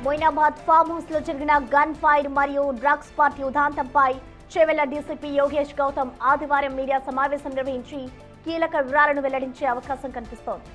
Moinabad form house లో జరిగిన gun fire మరియు డ్రగ్స్ పార్టీ ఉదాంతంపై చేవెళ్ల డీసీపీ యోగేష్ గౌతమ్ ఆదివారం మీడియా సమావేశం నిర్వహించి కీలక వివరాలను వెల్లడించే అవకాశం కనిపిస్తోంది.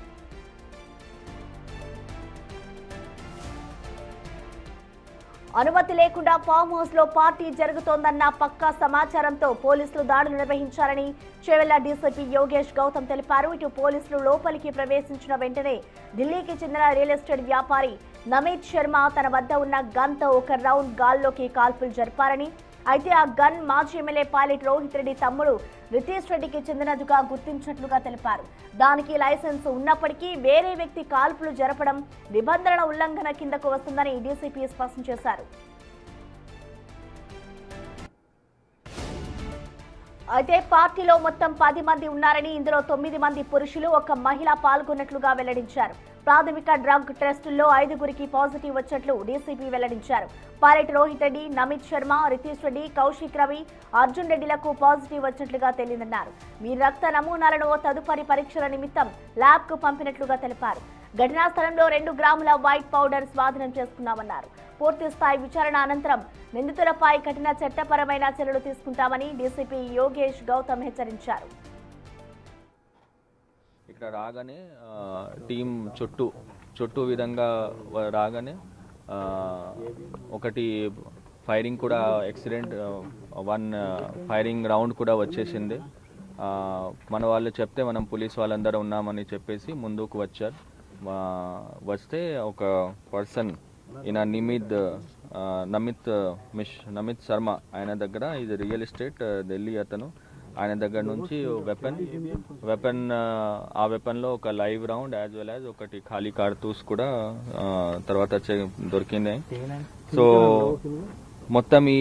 అనుమతి లేకుండా ఫామ్ హౌస్ లో పార్టీ జరుగుతోందన్న పక్కా సమాచారంతో పోలీసులు దాడులు నిర్వహించారని చేవెళ్ల డీసీపీ యోగేష్ గౌతమ్ తెలిపారు. ఇటు పోలీసులు లోపలికి ప్రవేశించిన వెంటనే ఢిల్లీకి చెందిన రియల్ ఎస్టేట్ వ్యాపారి నమిత్ శర్మ తన వద్ద ఉన్న గన్ తో ఒక రౌండ్ గాల్లోకి కాల్పులు జరిపారని, అయితే ఆ గన్ మాజీ ఎమ్మెల్యే పైలట్ రోహిత్ రెడ్డి తమ్ముడు రితేష్ రెడ్డికి చెందినదిగా గుర్తించినట్లుగా తెలిపారు. దానికి లైసెన్స్ ఉన్నప్పటికీ వేరే వ్యక్తి కాల్పులు జరపడం నిబంధనల ఉల్లంఘన కిందకు వస్తుందని డీసీపీ స్పష్టం చేశారు. అయితే పార్టీలో మొత్తం 10 మంది ఉన్నారని, ఇందులో 9 మంది పురుషులు, 1 మహిళ పాల్గొన్నట్లుగా వెల్లడించారు. ప్రాథమిక డ్రగ్ టెస్టుల్లో 5గురికి పాజిటివ్ వచ్చినట్లు డీసీపీ వెల్లడించారు. పైలట్ రోహిత్ రెడ్డి, నమిత్ శర్మ, రితేష్ రెడ్డి, కౌశిక్ రవి, అర్జున్ రెడ్డిలకు పాజిటివ్ వచ్చినట్లుగా తెలియదన్నారు. వీరి రక్త నమూనాలను తదుపరి పరీక్షల నిమిత్తం ల్యాబ్ కు పంపినట్లుగా తెలిపారు. ఘటనా స్థలంలో 2 గ్రాముల వైట్ పౌడర్ స్వాధీనం చేసుకున్నామన్నారు. పూర్తి స్థాయి విచారణ అనంతరం నిందితులపై కఠిన చట్టపరమైన చర్యలు తీసుకుంటామని డీసీపీ యోగేష్ గౌతమ్ హెచ్చరించారు. ఇక్కడ రాగానే టీం చుట్టూ విధంగా రాగానే ఒకటి ఫైరింగ్ కూడా యాక్సిడెంట్ 1 ఫైరింగ్ రౌండ్ కూడా వచ్చేసింది. మన వాళ్ళు చెప్తే మనం పోలీస్ వాళ్ళందరూ ఉన్నామని చెప్పేసి ముందుకు వచ్చారు. వస్తే ఒక పర్సన్ ఈయన నమిత్ శర్మ ఆయన దగ్గర, ఇది రియల్ ఎస్టేట్ ఢిల్లీ అతను, ఆయన దగ్గర నుంచి వెపన్ ఆ వెపన్లో ఒక live round as well as ఒకటి ఖాళీ కార్తూస్ కూడా తర్వాత దొరికింది. సో మొత్తం ఈ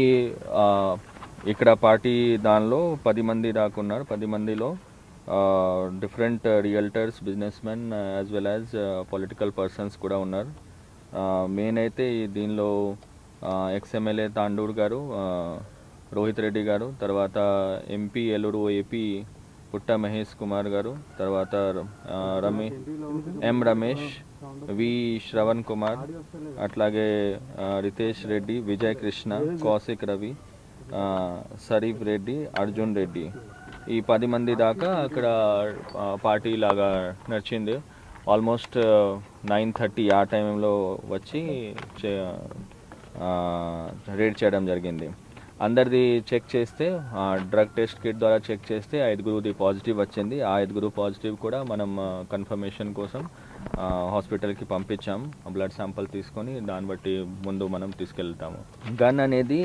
ఇక్కడ పార్టీ దానిలో 10 మంది దాకా ఉన్నారు. 10 మందిలో different realtors, business men as well as political persons కూడా ఉన్నారు. మెయిన్ అయితే దీనిలో ఎక్స్ఎమ్మెల్యే తాండూర్ గారు, రోహిత్ రెడ్డి గారు, తర్వాత ఎంపీ ఏలూరు ఏపీ పుట్ట మహేష్ కుమార్ గారు, తర్వాత రమేష్, వి శ్రవణ్ కుమార్, అట్లాగే రితేష్ రెడ్డి, విజయ్ కృష్ణ, కౌశిక్ రవి, షరీఫ్ రెడ్డి, అర్జున్ రెడ్డి, ఈ 10 మంది దాకా అక్కడ పార్టీ లాగా నడిచింది. ఆల్మోస్ట్ 9:30 ఆ టైంలో వచ్చి రేడ్ చేయడం జరిగింది. అందరిది చెక్ చేస్తే డ్రగ్ టెస్ట్ కిట్ ద్వారా చెక్ చేస్తే 5గురిది పాజిటివ్ వచ్చింది. ఆ 5గురు పాజిటివ్ కూడా మనం కన్ఫర్మేషన్ కోసం హాస్పిటల్కి పంపించాం. బ్లడ్ శాంపుల్ తీసుకొని దాన్ని బట్టి ముందు మనం తీసుకెళ్తాము. గన్ అనేది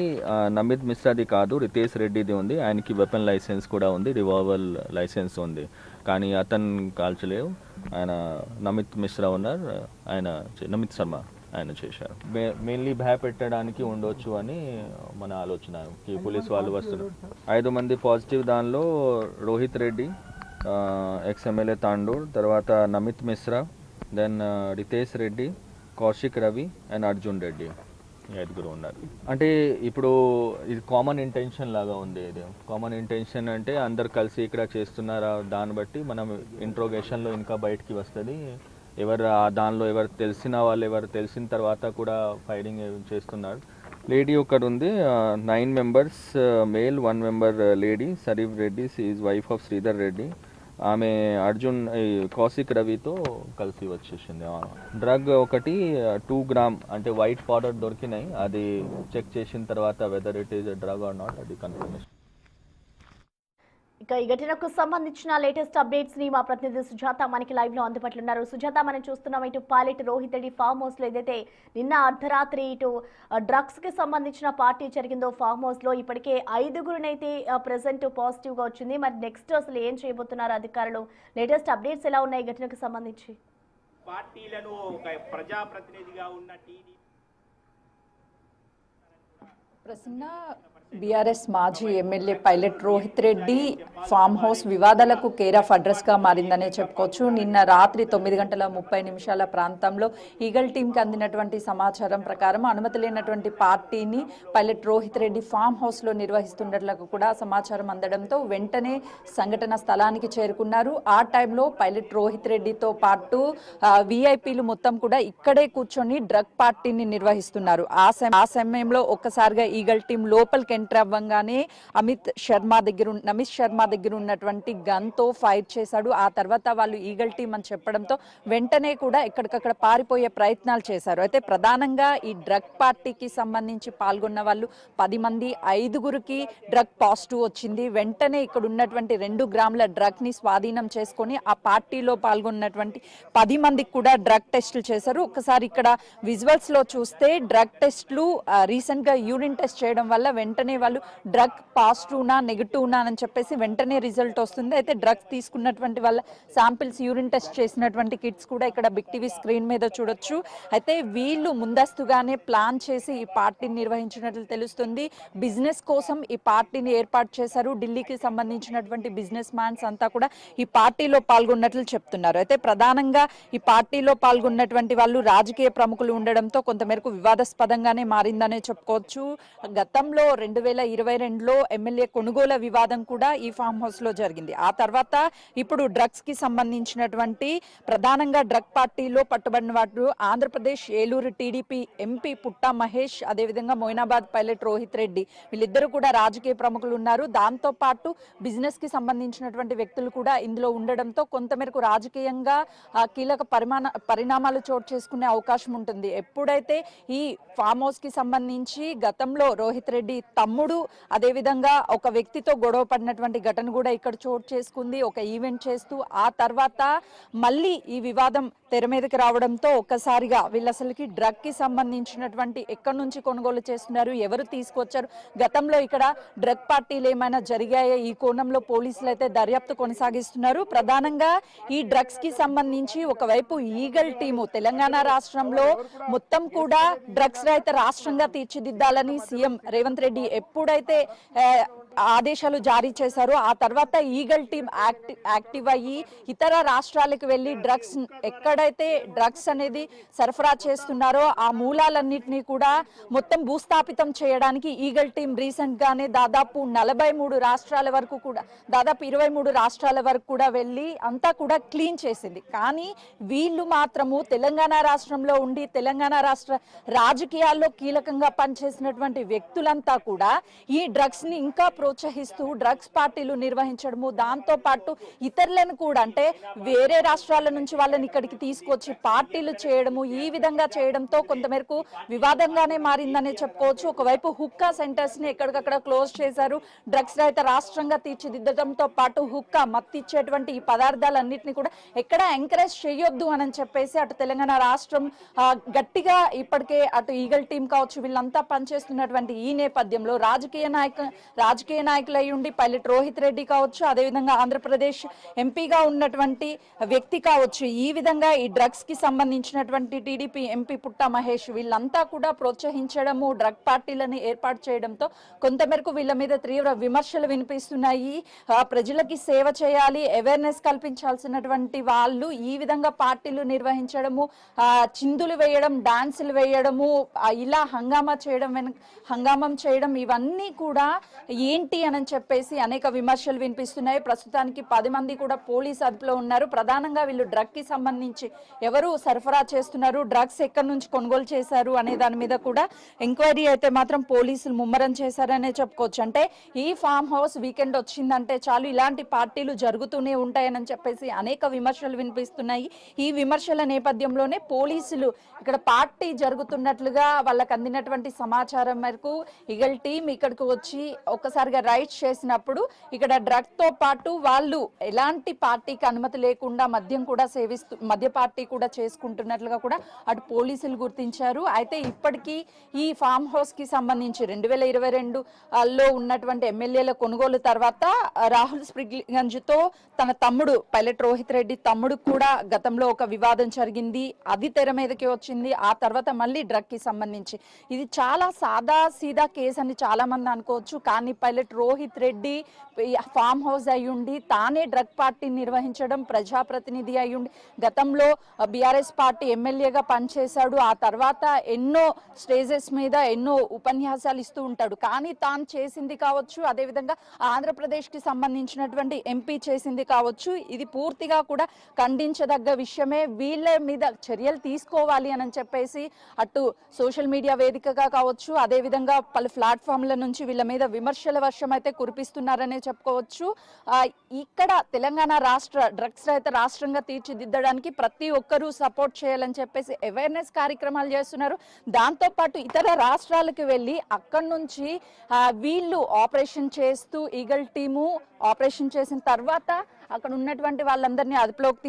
నమిత్ మిశ్రాది కాదు, రితేష్ రెడ్డిది ఉంది. ఆయనకి వెపన్ లైసెన్స్ కూడా ఉంది, రివాల్వర్ లైసెన్స్ ఉంది. కానీ అతను కాల్చలేవు. ఆయన నమిత్ మిశ్రా ఉన్నారు, ఆయన నమిత్ శర్మ ఆయన చేశారు. మెయిన్లీ భయపెట్టడానికి ఉండొచ్చు అని మన ఆలోచన. పోలీస్ వాళ్ళు వస్తున్నారు. 5 మంది పాజిటివ్. దానిలో రోహిత్ రెడ్డి, ఎక్స్ఎమ్మెల్యే తాండూర్, తర్వాత నమిత్ మిశ్రా, దెన్ రితేష్ రెడ్డి, కౌశిక్ రవి అండ్ అర్జున్ రెడ్డి, 5గురు ఉన్నారు. అంటే ఇప్పుడు ఇది కామన్ ఇంటెన్షన్ లాగా ఉంది. ఇది కామన్ ఇంటెన్షన్ అంటే అందరు కలిసి ఇక్కడ చేస్తున్నారా, దాన్ని బట్టి మనం ఇంట్రోగేషన్లో ఇంకా బయటికి వస్తుంది. దానిలో ఎవరు తెలిసిన తర్వాత కూడా ఫైరింగ్ చేస్తున్నారు. లేడీ ఒకటి ఉంది, 9 members male, 1 member lady. Sharif Reddy is wife of Sridhar Reddy. ఆమె కౌశిక్ రవితో కలిసి వచ్చేసింది. డ్రగ్ ఒకటి 2 గ్రామ్ అంటే వైట్ పౌడర్ దొరికినాయి. అది చెక్ చేసిన తర్వాత whether it is drug or not, అది కన్ఫర్మేషన్. ఇక ఈ ఘటనకు సంబంధించిన లేటెస్ట్ అప్డేట్స్ ని మా ప్రతినిధి సుజాత మనకి లైవ్ లో అందుబాటులో ఉన్నారు. సుజాత, మనం చూస్తున్నాం ఇటు pilot Rohit Reddy form house లో ఏదైతే నిన్న అర్ధరాత్రి ఇటు డ్రగ్స్ కి సంబంధించిన పార్టీ జరిగిందో ఫామ్ హౌస్ లో ఇప్పటికే 5గురినైతే ప్రెసెంట్ పాజిటివ్ గా వచ్చింది. మరి నెక్స్ట్ అసలు ఏం చేయబోతున్నారు అధికారులు? లేటెస్ట్ అప్డేట్స్ ఎలా ఉన్నాయి ఘటనకు సంబంధించి? పార్టీలను ఒక ప్రజాప్రతినిధిగా ఉన్న టీడీపీ ప్రసన్న బీఆర్ఎస్ మాజీ MLA pilot Rohit Reddy farm house వివాదాలకు కేర్ ఆఫ్ అడ్రస్గా మారిందనే చెప్పుకోవచ్చు. నిన్న రాత్రి 9:30 ప్రాంతంలో ఈగల్ టీంకి అందినటువంటి సమాచారం ప్రకారం అనుమతి లేనటువంటి పార్టీని పైలట్ రోహిత్ రెడ్డి ఫామ్ హౌస్లో నిర్వహిస్తున్నట్లకు కూడా సమాచారం అందడంతో వెంటనే సంఘటన స్థలానికి చేరుకున్నారు. ఆ టైంలో పైలట్ రోహిత్ రెడ్డితో పాటు విఐపీలు మొత్తం కూడా ఇక్కడే కూర్చొని డ్రగ్ పార్టీని నిర్వహిస్తున్నారు. ఆ సమయంలో ఒక్కసారిగా ఈగల్ టీం లోపలికి ఎంటర్ అవ్వగానే నమిత్ శర్మ దగ్గర ఉన్నటువంటి గన్ తో ఫైర్ చేశాడు. ఆ తర్వాత వాళ్ళు ఈగల్ టీం అని చెప్పడంతో వెంటనే కూడా ఎక్కడికక్కడ పారిపోయే ప్రయత్నాలు చేశారు. అయితే ప్రధానంగా ఈ డ్రగ్ పార్టీకి సంబంధించి పాల్గొన్న వాళ్ళు 10 మంది, 5గురికి డ్రగ్ పాజిటివ్ వచ్చింది. వెంటనే ఇక్కడ ఉన్నటువంటి 2 గ్రాముల డ్రగ్ ని స్వాధీనం చేసుకొని ఆ పార్టీలో పాల్గొన్నటువంటి 10 మందికి కూడా డ్రగ్ టెస్టులు చేశారు. ఒకసారి ఇక్కడ విజువల్స్ లో చూస్తే డ్రగ్ టెస్టులు రీసెంట్ గా యూరిన్ టెస్ట్ చేయడం వల్ల వెంటనే వాళ్ళు డ్రగ్ పాజిటివ్నా నెగిటివ్నా అని చెప్పేసి వెంటనే రిజల్ట్ వస్తుంది. అయితే డ్రగ్స్ తీసుకున్నటువంటి వాళ్ళ శాంపిల్స్ యూరిన్ టెస్ట్ చేసినటువంటి కిట్స్ కూడా ఇక్కడ బిగ్ టీవీ స్క్రీన్ మీద చూడొచ్చు. అయితే వీళ్ళు ముందస్తుగానే ప్లాన్ చేసి ఈ పార్టీని నిర్వహించినట్లు తెలుస్తుంది. బిజినెస్ కోసం ఈ పార్టీని ఏర్పాటు చేశారు. ఢిల్లీకి సంబంధించినటువంటి బిజినెస్ మ్యాన్స్ అంతా కూడా ఈ పార్టీలో పాల్గొన్నట్లు చెప్తున్నారు. అయితే ప్రధానంగా ఈ పార్టీలో పాల్గొన్నటువంటి వాళ్ళు రాజకీయ ప్రముఖులు ఉండడంతో కొంతమేరకు వివాదాస్పదంగానే మారిందనే చెప్పుకోవచ్చు. గతంలో 2022లో ఎమ్మెల్యే కొనుగోలు వివాదం కూడా ఈ ఫామ్ హౌస్ లో జరిగింది. ఆ తర్వాత ఇప్పుడు డ్రగ్స్ కి సంబంధించినటువంటి ప్రధానంగా డ్రగ్ పార్టీలో పట్టుబడిన వారు ఆంధ్రప్రదేశ్ ఏలూరు టీడీపీ ఎంపీ పుట్టా మహేష్, అదేవిధంగా మొయినాబాద్ పైలట్ రోహిత్ రెడ్డి, వీళ్ళిద్దరూ కూడా రాజకీయ ప్రముఖులు ఉన్నారు. దాంతో పాటు బిజినెస్ కి సంబంధించినటువంటి వ్యక్తులు కూడా ఇందులో ఉండడంతో కొంతమేరకు రాజకీయంగా కీలక పరిణామాలు చోటు చేసుకునే అవకాశం ఉంటుంది. ఎప్పుడైతే ఈ ఫామ్ హౌస్ కి సంబంధించి గతంలో రోహిత్ రెడ్డి తమ్ముడు అదేవిధంగా ఒక వ్యక్తితో గొడవ పడినటువంటి ఘటన కూడా ఇక్కడ చోటు చేసుకుంది. ఒక ఈవెంట్ చేస్తూ ఆ తర్వాత మళ్ళీ ఈ వివాదం తెర మీదకి రావడంతో ఒక్కసారిగా వీళ్ళు అసలుకి డ్రగ్ కి సంబంధించినటువంటి ఎక్కడి నుంచి కొనుగోలు చేస్తున్నారు, ఎవరు తీసుకొచ్చారు, గతంలో ఇక్కడ డ్రగ్ పార్టీలు ఏమైనా జరిగాయో ఈ కోణంలో పోలీసులు అయితే దర్యాప్తు కొనసాగిస్తున్నారు. ప్రధానంగా ఈ డ్రగ్స్ కి సంబంధించి ఒకవైపు ఈగల్ టీము తెలంగాణ రాష్ట్రంలో మొత్తం కూడా డ్రగ్స్ రహిత రాష్ట్రంగా తీర్చిదిద్దాలని సీఎం రేవంత్ రెడ్డి ఎప్పుడైతే ఆదేశాలు జారీ చేశారో ఆ తర్వాత ఈగల్ టీమ్ యాక్టివ్ అయ్యి ఇతర రాష్ట్రాలకు వెళ్ళి డ్రగ్స్ ఎక్కడైతే డ్రగ్స్ అనేది సరఫరా చేస్తున్నారో ఆ మూలాలన్నింటినీ కూడా మొత్తం భూస్థాపితం చేయడానికి ఈగల్ టీమ్ రీసెంట్ గానే దాదాపు 43 రాష్ట్రాల వరకు కూడా దాదాపు 23 రాష్ట్రాల వరకు కూడా వెళ్ళి అంతా కూడా క్లీన్ చేసింది. కానీ వీళ్ళు మాత్రము తెలంగాణ రాష్ట్రంలో ఉండి తెలంగాణ రాష్ట్ర రాజకీయాల్లో కీలకంగా పనిచేసినటువంటి వ్యక్తులంతా కూడా ఈ డ్రగ్స్ ని ఇంకా ప్రోత్సహిస్తూ డ్రగ్స్ పార్టీలు నిర్వహించడము, దాంతో పాటు ఇతరులను కూడా అంటే వేరే రాష్ట్రాల నుంచి వాళ్ళని ఇక్కడికి తీసుకొచ్చి పార్టీలు చేయడము, ఈ విధంగా చేయడంతో కొంతమేరకు వివాదంగానే మారిందనే చెప్పుకోవచ్చు. ఒకవైపు హుక్కా సెంటర్స్ ని ఎక్కడికక్కడ క్లోజ్ చేశారు. డ్రగ్స్ రహిత రాష్ట్రంగా తీర్చిదిద్దడంతో పాటు హుక్కా మత్తిచ్చేటువంటి ఈ పదార్థాలన్నింటినీ కూడా ఎక్కడ ఎంకరేజ్ చేయొద్దు అని చెప్పేసి అటు తెలంగాణ రాష్ట్రం గట్టిగా ఇప్పటికే అటు ఈగల్ టీం కావచ్చు వీళ్ళంతా పనిచేస్తున్నటువంటి ఈ నేపథ్యంలో రాజకీయ నాయకులు అయి ఉండి పైలట్ రోహిత్ రెడ్డి కావచ్చు, అదేవిధంగా ఆంధ్రప్రదేశ్ ఎంపీగా ఉన్నటువంటి వ్యక్తి కావచ్చు, ఈ విధంగా ఈ డ్రగ్స్ కి సంబంధించినటువంటి టీడీపీ ఎంపీ పుట్టా మహేష్ వీళ్ళంతా కూడా ప్రోత్సహించడము, డ్రగ్ పార్టీలను ఏర్పాటు చేయడంతో కొంతమేరకు వీళ్ళ మీద తీవ్ర విమర్శలు వినిపిస్తున్నాయి. ప్రజలకి సేవ చేయాలి, అవేర్నెస్ కల్పించాల్సినటువంటి వాళ్ళు ఈ విధంగా పార్టీలు నిర్వహించడము, చిందులు వేయడం, డాన్సులు వేయడము, ఇలా హంగామం చేయడం ఇవన్నీ కూడా ఏంటి అని చెప్పేసి అనేక విమర్శలు వినిపిస్తున్నాయి. ప్రస్తుతానికి 10 మంది కూడా పోలీస్ అదుపులో ఉన్నారు. ప్రధానంగా వీళ్ళు డ్రగ్ కి సంబంధించి ఎవరు సరఫరా చేస్తున్నారు, డ్రగ్స్ ఎక్కడి నుంచి కొనుగోలు చేశారు అనే దాని మీద కూడా ఎంక్వైరీ అయితే మాత్రం పోలీసులు ముమ్మరం చేశారనే చెప్పుకోవచ్చు. అంటే ఈ ఫామ్ హౌస్ వీకెండ్ వచ్చిందంటే చాలు ఇలాంటి పార్టీలు జరుగుతూనే ఉంటాయని చెప్పేసి అనేక విమర్శలు వినిపిస్తున్నాయి. ఈ విమర్శల నేపథ్యంలోనే పోలీసులు ఇక్కడ పార్టీ జరుగుతున్నట్లుగా వాళ్ళకి అందినటువంటి సమాచారం మేరకు ఈగల్ టీం ఇక్కడికి వచ్చి ఒక్కసారి ఒక్కసారిగా రైడ్స్ చేసినప్పుడు ఇక్కడ డ్రగ్ తో పాటు వాళ్ళు ఎలాంటి పార్టీకి అనుమతి లేకుండా మద్యం కూడా మద్య పార్టీ కూడా చేసుకుంటున్నట్లుగా కూడా అటు పోలీసులు గుర్తించారు. అయితే ఇప్పటికీ ఈ ఫామ్ హౌస్ కి సంబంధించి 2022లో ఉన్నటువంటి ఎమ్మెల్యేల కొనుగోలు తర్వాత రాహుల్ స్ప్రిగ్లిగంజ్ తో తన తమ్ముడు పైలట్ రోహిత్ రెడ్డి తమ్ముడు కూడా గతంలో ఒక వివాదం జరిగింది, అది తెర మీదకి వచ్చింది. ఆ తర్వాత మళ్ళీ డ్రగ్ కి సంబంధించి ఇది చాలా సాదా సీదా కేసు అని చాలా మంది అనుకోవచ్చు. కానీ pilot Rohit Reddy farm house అయ్యుండి తానే డ్రగ్ పార్టీ నిర్వహించడం, ప్రజాప్రతినిధి అయ్యుండి గతంలో బీఆర్ఎస్ పార్టీ ఎమ్మెల్యేగా పనిచేశాడు. ఆ తర్వాత ఎన్నో స్టేజెస్ మీద ఎన్నో ఉపన్యాసాలు ఇస్తూ ఉంటాడు. కానీ తాను చేసింది కావచ్చు, అదేవిధంగా ఆంధ్రప్రదేశ్కి సంబంధించినటువంటి ఎంపీ చేసింది కావచ్చు, ఇది పూర్తిగా కూడా ఖండించదగ్గ విషయమే. వీళ్ళ మీద చర్యలు తీసుకోవాలి అని చెప్పేసి అటు సోషల్ మీడియా వేదికగా కావచ్చు, అదేవిధంగా పలు ప్లాట్ఫామ్ల నుంచి వీళ్ళ మీద విమర్శల వర్షం అయితే కురిపిస్తున్నారనే చెప్పుకోవచ్చు. ఇక్కడ తెలంగాణ రాష్ట్ర డ్రగ్స్ రహిత రాష్ట్రంగా తీర్చిదిద్దడానికి ప్రతి ఒక్కరూ సపోర్ట్ చేయాలని చెప్పేసి అవేర్నెస్ కార్యక్రమాలు చేస్తున్నారు. దాంతోపాటు ఇతర రాష్ట్రాలకు వెళ్ళి అక్కడి నుంచి వీళ్ళు ఆపరేషన్ చేస్తూ ఈగల్ టీము ఆపరేషన్ చేసిన తర్వాత అక్కడ ఉన్నటువంటి వాళ్ళందరినీ అదుపులోకి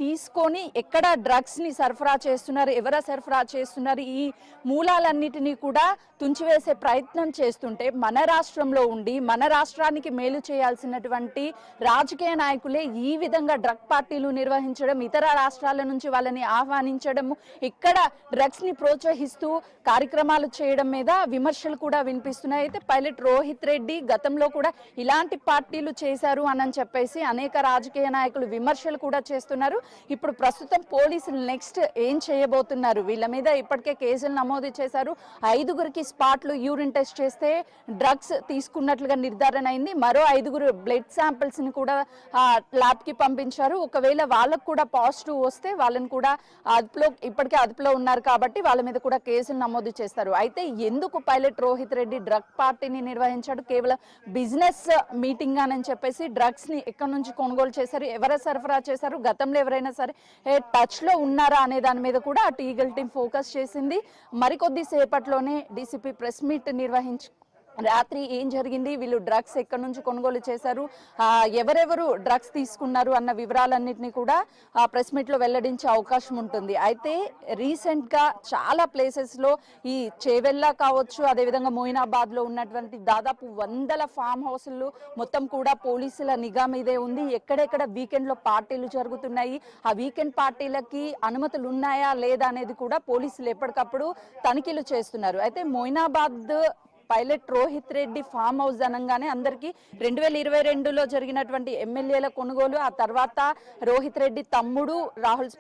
తీసుకొని ఎక్కడ డ్రగ్స్ని సరఫరా చేస్తున్నారు, ఎవరు సరఫరా చేస్తున్నారు, ఈ మూలాలన్నిటినీ కూడా తుంచివేసే ప్రయత్నం చేస్తుంటే మన రాష్ట్రంలో ఉండి మన రాష్ట్రానికి మేలు చేయాల్సినటువంటి రాజకీయ నాయకులే ఈ విధంగా డ్రగ్ పార్టీలు నిర్వహించడం, ఇతర రాష్ట్రాల నుంచి వాళ్ళని ఆహ్వానించడం, ఇక్కడ డ్రగ్స్ని ప్రోత్సహిస్తూ కార్యక్రమాలు చేయడం మీద విమర్శలు కూడా వినిపిస్తున్నాయి. అయితే పైలట్ రోహిత్ రెడ్డి గతంలో కూడా ఇలాంటి పార్టీలు చేశారు అని చెప్పేసి అనేక రాజకీయ నాయకులు విమర్శలు కూడా చేస్తున్నారు. ఇప్పుడు ప్రస్తుతం పోలీసులు నెక్స్ట్ ఏం చేయబోతున్నారు, వీళ్ళ మీద ఇప్పటికే కేసులు నమోదు చేశారు. 5గురికి స్పాట్లు యూరిన్ టెస్ట్ చేస్తే డ్రగ్స్ తీసుకున్నట్లుగా నిర్ధారణ అయింది. మరో 5గురు బ్లడ్ శాంపిల్స్ ని కూడా ల్యాబ్ కి పంపించారు. ఒకవేళ వాళ్ళకు కూడా పాజిటివ్ వస్తే వాళ్ళని కూడా ఇప్పటికే అదుపులో ఉన్నారు కాబట్టి వాళ్ళ మీద కూడా కేసులు నమోదు చేస్తారు. అయితే ఎందుకు పైలట్ రోహిత్ రెడ్డి డ్రగ్ పార్టీని నిర్వహించాడు, కేవలం బిజినెస్ మీటింగ్ అని చెప్పేసి డ్రగ్స్ ని ఎక్కడి నుంచి కొనుగోలు చేశారు, ఎవరు సరఫరా చేశారు, గతంలో ఎవరైనా సరే టచ్ లో ఉన్నారా అనే దాని మీద కూడా అటు ఈగల్ టీం ఫోకస్ చేసింది. మరికొద్ది సేపట్లోనే డీసీపీ ప్రెస్ మీట్ నిర్వహించి రాత్రి ఏం జరిగింది, వీళ్ళు డ్రగ్స్ ఎక్కడి నుంచి కొనుగోలు చేశారు, ఎవరెవరు డ్రగ్స్ తీసుకున్నారు అన్న వివరాలన్నింటినీ కూడా ప్రెస్ మీట్లో వెల్లడించే అవకాశం ఉంటుంది. అయితే రీసెంట్గా చాలా ప్లేసెస్లో ఈ చేవెళ్ళ కావచ్చు, అదేవిధంగా మోయినాబాద్లో ఉన్నటువంటి దాదాపు 100 ఫామ్ హౌస్లు మొత్తం కూడా పోలీసుల నిఘా మీదే ఉంది. ఎక్కడెక్కడ వీకెండ్లో పార్టీలు జరుగుతున్నాయి, ఆ వీకెండ్ పార్టీలకి అనుమతులు ఉన్నాయా లేదా అనేది కూడా పోలీసులు ఎప్పటికప్పుడు తనిఖీలు చేస్తున్నారు. అయితే Moinabad pilot Rohit Reddy farm house అనగానే అందరికీ 2022లో జరిగినటువంటి ఎమ్మెల్యేల కొనుగోలు, ఆ తర్వాత రోహిత్ రెడ్డి తమ్ముడు రాహుల్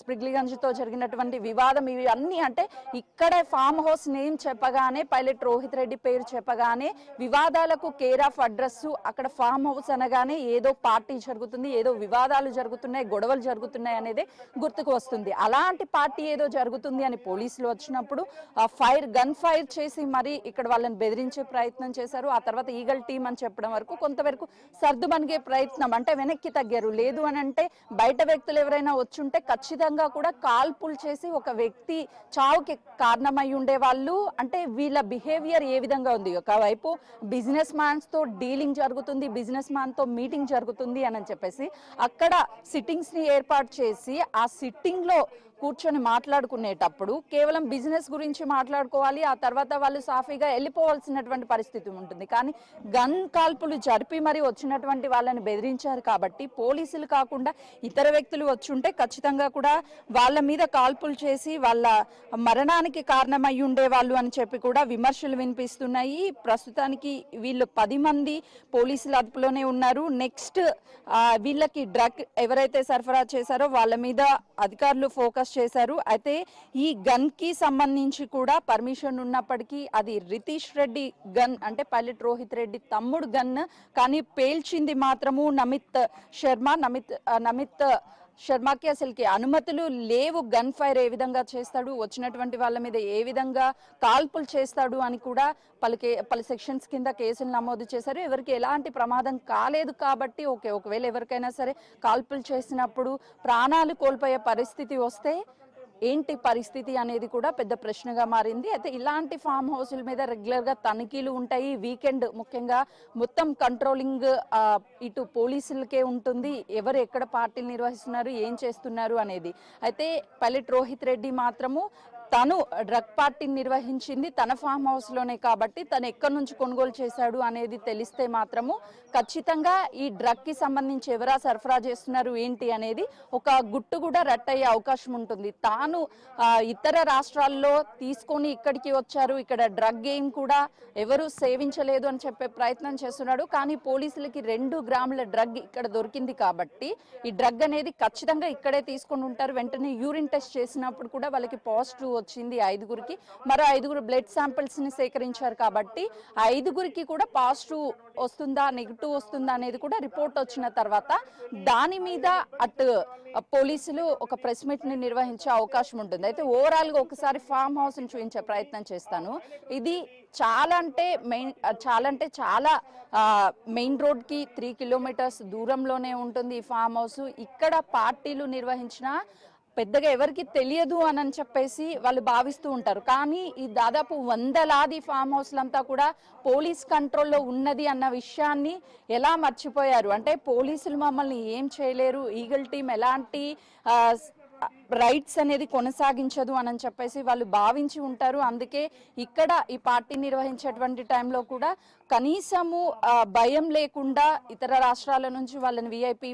స్ప్రిగ్లిగంజ్తో జరిగినటువంటి వివాదం, ఇవి అన్నీ అంటే ఇక్కడ ఫామ్ హౌస్ నేమ్ చెప్పగానే పైలట్ రోహిత్ రెడ్డి పేరు చెప్పగానే వివాదాలకు కేర్ ఆఫ్ అడ్రస్. అక్కడ ఫామ్ హౌస్ అనగానే ఏదో పార్టీ జరుగుతుంది, ఏదో వివాదాలు జరుగుతున్నాయి, గొడవలు జరుగుతున్నాయి అనేది గుర్తుకు వస్తుంది. అలాంటి పార్టీ ఏదో జరుగుతుంది అని పోలీసులు వచ్చినప్పుడు గన్ ఫైర్ చేసి మరి ఇక్కడ వాళ్ళని బెదిరించే ప్రయత్నం చేశారు. ఆ తర్వాత ఈగల్ టీం అని చెప్పడం వరకు కొంతవరకు సర్దుమనిగే ప్రయత్నం, అంటే వెనక్కి తగ్గారు. లేదు అని అంటే బయట వ్యక్తులు ఎవరైనా వచ్చుంటే ఖచ్చితంగా కూడా కాల్పులు చేసి ఒక వ్యక్తి చావుకి కారణమై ఉండే వాళ్ళు. అంటే వీళ్ళ బిహేవియర్ ఏ విధంగా ఉంది, ఒకవైపు బిజినెస్ మ్యాన్స్ తో డీలింగ్ జరుగుతుంది, బిజినెస్ మ్యాన్ తో మీటింగ్ జరుగుతుంది అని చెప్పేసి అక్కడ సిట్టింగ్స్ ని ఏర్పాటు చేసి ఆ సిట్టింగ్ లో కూర్చొని మాట్లాడుకునేటప్పుడు కేవలం బిజినెస్ గురించి మాట్లాడుకోవాలి, ఆ తర్వాత వాళ్ళు సాఫీగా వెళ్ళిపోవాల్సినటువంటి పరిస్థితి ఉంటుంది. కానీ గన్ కాల్పులు జరిపి మరి వచ్చినటువంటి వాళ్ళని బెదిరించారు కాబట్టి పోలీసులు కాకుండా ఇతర వ్యక్తులు వచ్చుంటే ఖచ్చితంగా కూడా వాళ్ళ మీద కాల్పులు చేసి వాళ్ళ మరణానికి కారణమై ఉండేవాళ్ళు అని చెప్పి కూడా విమర్శలు వినిపిస్తున్నాయి. ప్రస్తుతానికి వీళ్ళు 10 మంది పోలీసుల అదుపులోనే ఉన్నారు. నెక్స్ట్ వీళ్ళకి డ్రగ్ ఎవరైతే సరఫరా చేశారో వాళ్ళ మీద అధికారులు ఫోకస్ చేశారు. అయితే ఈ గన్ కి సంబంధించి కూడా పర్మిషన్ ఉన్నప్పటికీ అది రితీష్ రెడ్డి గన్, అంటే పైలట్ రోహిత్ రెడ్డి తమ్ముడు గన్, కానీ పేల్చింది మాత్రము నమిత్ శర్మకి అసలుకి అనుమతులు లేవు. గన్ ఫైర్ ఏ విధంగా చేస్తాడు, వచ్చినటువంటి వాళ్ళ మీద ఏ విధంగా కాల్పులు చేస్తాడు అని కూడా పలు సెక్షన్స్ కింద కేసులు నమోదు చేశారు. ఎవరికి ఎలాంటి ప్రమాదం కాలేదు కాబట్టి ఓకే, ఒకవేళ ఎవరికైనా సరే కాల్పులు చేసినప్పుడు ప్రాణాలు కోల్పోయే పరిస్థితి వస్తే ఏంటి పరిస్థితి అనేది కూడా పెద్ద ప్రశ్నగా మారింది. అయితే ఇలాంటి ఫామ్ హౌస్ల మీద రెగ్యులర్గా తనిఖీలు ఉంటాయి. వీకెండ్ ముఖ్యంగా మొత్తం కంట్రోలింగ్ ఇటు పోలీసులకే ఉంటుంది. ఎవరు ఎక్కడ పార్టీలు నిర్వహిస్తున్నారు, ఏం చేస్తున్నారు అనేది. అయితే పైలట్ రోహిత్ రెడ్డి మాత్రము తను డ్రగ్ పార్టీని నిర్వహించింది తన ఫామ్ హౌస్లోనే కాబట్టి తను ఎక్కడి నుంచి కొనుగోలు చేశాడు అనేది తెలిస్తే మాత్రము ఖచ్చితంగా ఈ డ్రగ్కి సంబంధించి ఎవరా సరఫరా చేస్తున్నారు ఏంటి అనేది ఒక గుట్టు కూడా రట్టయ్యే అవకాశం ఉంటుంది. తాను ఇతర రాష్ట్రాల్లో తీసుకొని ఇక్కడికి వచ్చారు, ఇక్కడ డ్రగ్ ఏం కూడా ఎవరు సేవించలేదు అని చెప్పే ప్రయత్నం చేస్తున్నాడు. కానీ పోలీసులకి 2 గ్రాముల డ్రగ్ ఇక్కడ దొరికింది కాబట్టి ఈ డ్రగ్ అనేది ఖచ్చితంగా ఇక్కడే తీసుకొని ఉంటారు. వెంటనే యూరిన్ టెస్ట్ చేసినప్పుడు కూడా వాళ్ళకి పాజిటివ్ వచ్చింది 5గురికి. మరో 5గురు బ్లడ్ శాంపిల్స్ ని సేకరించారు కాబట్టి 5గురికి కూడా పాజిటివ్ వస్తుందా నెగిటివ్ వస్తుందా అనేది కూడా రిపోర్ట్ వచ్చిన తర్వాత దాని మీద అటు పోలీసులు ఒక ప్రెస్ మీట్ ని నిర్వహించే అవకాశం ఉంటుంది. అయితే ఓవరాల్ గా ఒకసారి ఫామ్ హౌస్ ని చూపించే ప్రయత్నం చేస్తాను. ఇది చాలా మెయిన్ రోడ్ కి 3 కిలోమీటర్స్ దూరంలోనే ఉంటుంది ఈ ఫామ్ హౌస్. ఇక్కడ పార్టీలు నిర్వహించిన పెద్దగా ఎవరికి తెలియదు అని చెప్పేసి వాళ్ళు భావిస్తూ ఉంటారు. కానీ ఈ దాదాపు 100లాది ఫామ్ హౌస్లంతా కూడా పోలీస్ కంట్రోల్లో ఉన్నది అన్న విషయాన్ని ఎలా మర్చిపోయారు అంటే పోలీసులు మమ్మల్ని ఏం చేయలేరు, ఈగల్ టీం ఎలాంటి రైట్స్ అనేది కొనసాగించదు అని చెప్పేసి వాళ్ళు భావించి ఉంటారు. అందుకే ఇక్కడ ఈ పార్టీ నిర్వహించేటువంటి టైంలో కూడా కనీసము భయం లేకుండా ఇతర రాష్ట్రాల నుంచి వాళ్ళని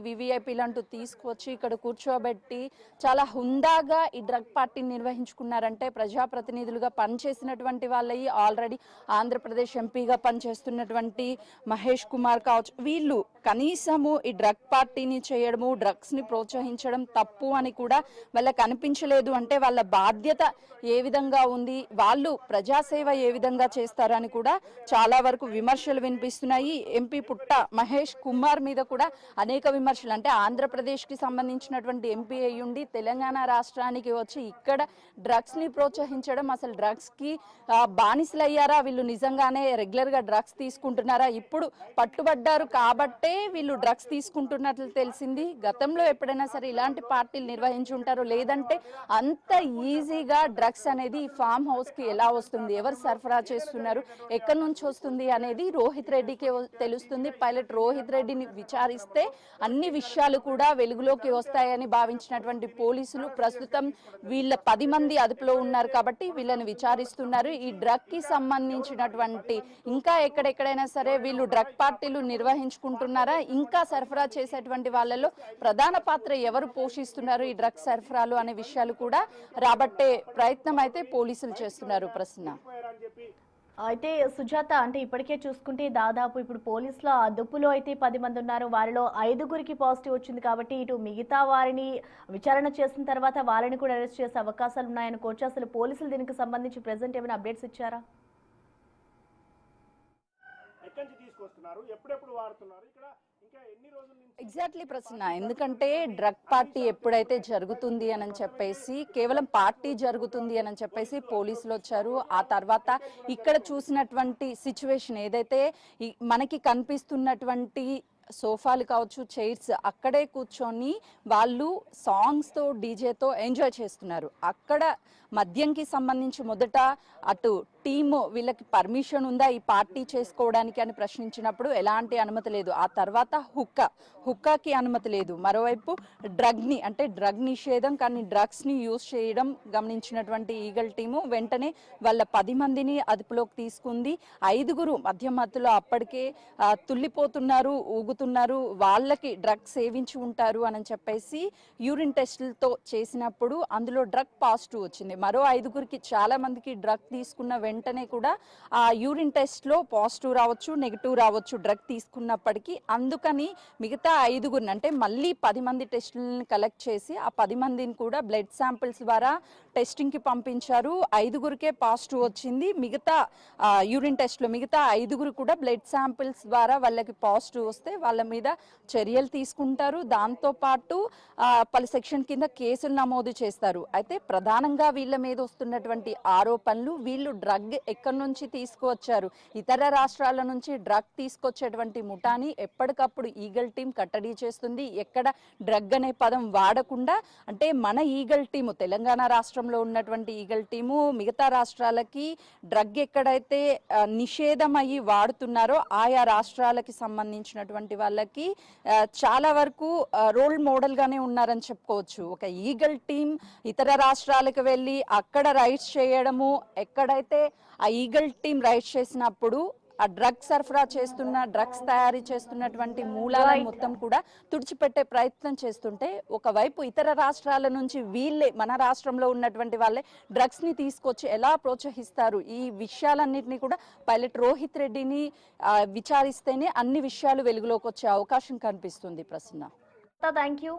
వివిఐపీలు అంటూ తీసుకువచ్చి ఇక్కడ కూర్చోబెట్టి చాలా హుందాగా ఈ డ్రగ్ పార్టీని నిర్వహించుకున్నారంటే ప్రజాప్రతినిధులుగా పనిచేసినటువంటి వాళ్ళయి ఆల్రెడీ ఆంధ్రప్రదేశ్ ఎంపీగా పనిచేస్తున్నటువంటి మహేష్ కుమార్ కావచ్చు, వీళ్ళు కనీసము ఈ డ్రగ్ పార్టీని చేయడము డ్రగ్స్ ని ప్రోత్సహించడం తప్పు అని కూడా వాళ్ళకి అనిపించలేదు. అంటే వాళ్ళ బాధ్యత ఏ విధంగా ఉంది, వాళ్ళు ప్రజాసేవ ఏ విధంగా చేస్తారని కూడా చాలా వరకు విమర్శలు వినిపిస్తున్నాయి. ఎంపీ పుట్ట మహేష్ కుమార్ మీద కూడా అనేక విమర్శలు. అంటే ఆంధ్రప్రదేశ్ కి సంబంధించినటువంటి ఎంపీ అయ్యుండి తెలంగాణ రాష్ట్రానికి వచ్చి ఇక్కడ డ్రగ్స్ ని ప్రోత్సహించడం, అసలు డ్రగ్స్ కి బానిసలు అయ్యారా, వీళ్ళు నిజంగానే రెగ్యులర్ గా డ్రగ్స్ తీసుకుంటున్నారా, ఇప్పుడు పట్టుబడ్డారు కాబట్టే వీళ్ళు డ్రగ్స్ తీసుకుంటున్నట్లు తెలిసింది. గతంలో ఎప్పుడైనా సరే ఇలాంటి పార్టీలు నిర్వహించి ఉంటారు, లేదంటే అంత ఈజీగా డ్రగ్స్ అనేది ఈ ఫామ్ హౌస్ కి ఎలా వస్తుంది, ఎవరు సరఫరా చేస్తున్నారు, ఎక్కడి నుంచి వస్తుంది అనేది రోహిత్ రెడ్డికి తెలుస్తుంది. పైలట్ రోహిత్ రెడ్డిని విచారిస్తే అన్ని విషయాలు కూడా వెలుగులోకి వస్తాయని భావించినటువంటి పోలీసులు ప్రస్తుతం వీళ్ళ 10 మంది అదుపులో ఉన్నారు కాబట్టి వీళ్ళని విచారిస్తున్నారు. ఈ డ్రగ్ కి సంబంధించినటువంటి ఇంకా ఎక్కడెక్కడైనా సరే వీళ్ళు డ్రగ్ పార్టీలు నిర్వహించుకుంటున్నారా, ఇంకా సరఫరా చేసేటువంటి వాళ్ళలో ప్రధాన పాత్ర ఎవరు పోషిస్తున్నారు ఈ డ్రగ్ సరఫరాలు అనే విషయాలు కూడా రాబట్టే ప్రయత్నం అయితే పోలీసులు చేస్తున్నారు. ప్రశ్న అయితే సుజాత, అంటే ఇప్పటికే చూసుకుంటే దాదాపు ఇప్పుడు పోలీసుల అదుపులో అయితే 10 మంది ఉన్నారు. వారిలో 5గురికి పాజిటివ్ వచ్చింది కాబట్టి ఇటు మిగతా వారిని విచారణ చేసిన తర్వాత వాళ్ళని కూడా అరెస్ట్ చేసే అవకాశాలు ఉన్నాయనుకోవచ్చు. అసలు పోలీసులు దీనికి సంబంధించి ప్రెజెంట్ ఏమైనా అప్డేట్స్ ఇచ్చారా? ఎగ్జాక్ట్లీ ప్రశ్న. ఎందుకంటే డ్రగ్ పార్టీ ఎప్పుడైతే జరుగుతుంది అని చెప్పేసి కేవలం పార్టీ జరుగుతుంది అని చెప్పేసి పోలీసులు వచ్చారు. ఆ తర్వాత ఇక్కడ చూసినటువంటి సిచ్యువేషన్ ఏదైతే మనకి కనిపిస్తున్నటువంటి సోఫాలు కావచ్చు, చైర్స్, అక్కడే కూర్చొని వాళ్ళు సాంగ్స్తో డీజేతో ఎంజాయ్ చేస్తున్నారు. అక్కడ మద్యంకి సంబంధించి మొదట అటు టీము వీళ్ళకి పర్మిషన్ ఉందా ఈ పార్టీ చేసుకోవడానికి అని ప్రశ్నించినప్పుడు ఎలాంటి అనుమతి లేదు. ఆ తర్వాత హుక్కాకి అనుమతి లేదు. మరోవైపు డ్రగ్ని అంటే డ్రగ్ నిషేధం, కానీ డ్రగ్స్ని యూజ్ చేయడం గమనించినటువంటి ఈగల్ టీము వెంటనే వాళ్ళ 10 మందిని అదుపులోకి తీసుకుంది. 5గురు మధ్యలో అప్పటికే తుల్లిపోతున్నారు, ఊగుతున్నారు, వాళ్ళకి డ్రగ్ సేవించి ఉంటారు అని చెప్పేసి యూరిన్ టెస్టులతో చేసినప్పుడు అందులో డ్రగ్ పాజిటివ్ వచ్చింది. మరో 5గురికి చాలా మందికి డ్రగ్ తీసుకున్న వెంటనే కూడా ఆ యూరిన్ టెస్ట్లో పాజిటివ్ రావచ్చు, నెగిటివ్ రావచ్చు డ్రగ్ తీసుకున్నప్పటికీ. అందుకని మిగతా 5గురిని అంటే మళ్ళీ 10 మంది టెస్టులను కలెక్ట్ చేసి ఆ 10 మందిని కూడా బ్లడ్ శాంపిల్స్ ద్వారా టెస్టింగ్కి పంపించారు. 5గురికే పాజిటివ్ వచ్చింది. మిగతా యూరిన్ టెస్ట్లో మిగతా 5గురు కూడా బ్లడ్ శాంపిల్స్ ద్వారా వాళ్ళకి పాజిటివ్ వస్తే వాళ్ళ మీద చర్యలు తీసుకుంటారు. దాంతోపాటు పలు సెక్షన్ కింద కేసులు నమోదు చేస్తారు. అయితే ప్రధానంగా వీళ్ళ మీద వస్తున్నటువంటి ఆరోపణలు వీళ్ళు డ్రగ్ డ్రగ్ ఎక్కడి నుంచి తీసుకువచ్చారు, ఇతర రాష్ట్రాల నుంచి డ్రగ్ తీసుకొచ్చేటువంటి ముఠాని ఎప్పటికప్పుడు ఈగల్ టీం కట్టడి చేస్తుంది. ఎక్కడ డ్రగ్ అనే పదం వాడకుండా, అంటే మన ఈగల్ టీము తెలంగాణ రాష్ట్రంలో ఉన్నటువంటి ఈగల్ టీము మిగతా రాష్ట్రాలకి డ్రగ్ ఎక్కడైతే నిషేధం అయ్యి వాడుతున్నారో ఆయా రాష్ట్రాలకి సంబంధించినటువంటి వాళ్ళకి చాలా వరకు రోల్ మోడల్ గానే ఉన్నారని చెప్పుకోవచ్చు. ఒక ఈగల్ టీం ఇతర రాష్ట్రాలకు వెళ్ళి అక్కడ రైడ్స్ చేయడము, ఎక్కడైతే ఆ ఈగల్ టీం రైడ్స్ చేసినప్పుడు ఆ డ్రగ్స్ సరఫరా చేస్తున్న, డ్రగ్స్ తయారీ చేస్తున్నటువంటి మూలాలను మొత్తం కూడా తుడిచిపెట్టే ప్రయత్నం చేస్తుంటే, ఒకవైపు ఇతర రాష్ట్రాల నుంచి వీళ్ళే మన రాష్ట్రంలో ఉన్నటువంటి వాళ్ళే డ్రగ్స్ ని తీసుకొచ్చి ఎలా ప్రోత్సహిస్తారు, ఈ విషయాలన్నింటినీ కూడా పైలట్ రోహిత్ రెడ్డిని విచారిస్తేనే అన్ని విషయాలు వెలుగులోకి వచ్చే అవకాశం కనిపిస్తుంది. Prasanna, thank you.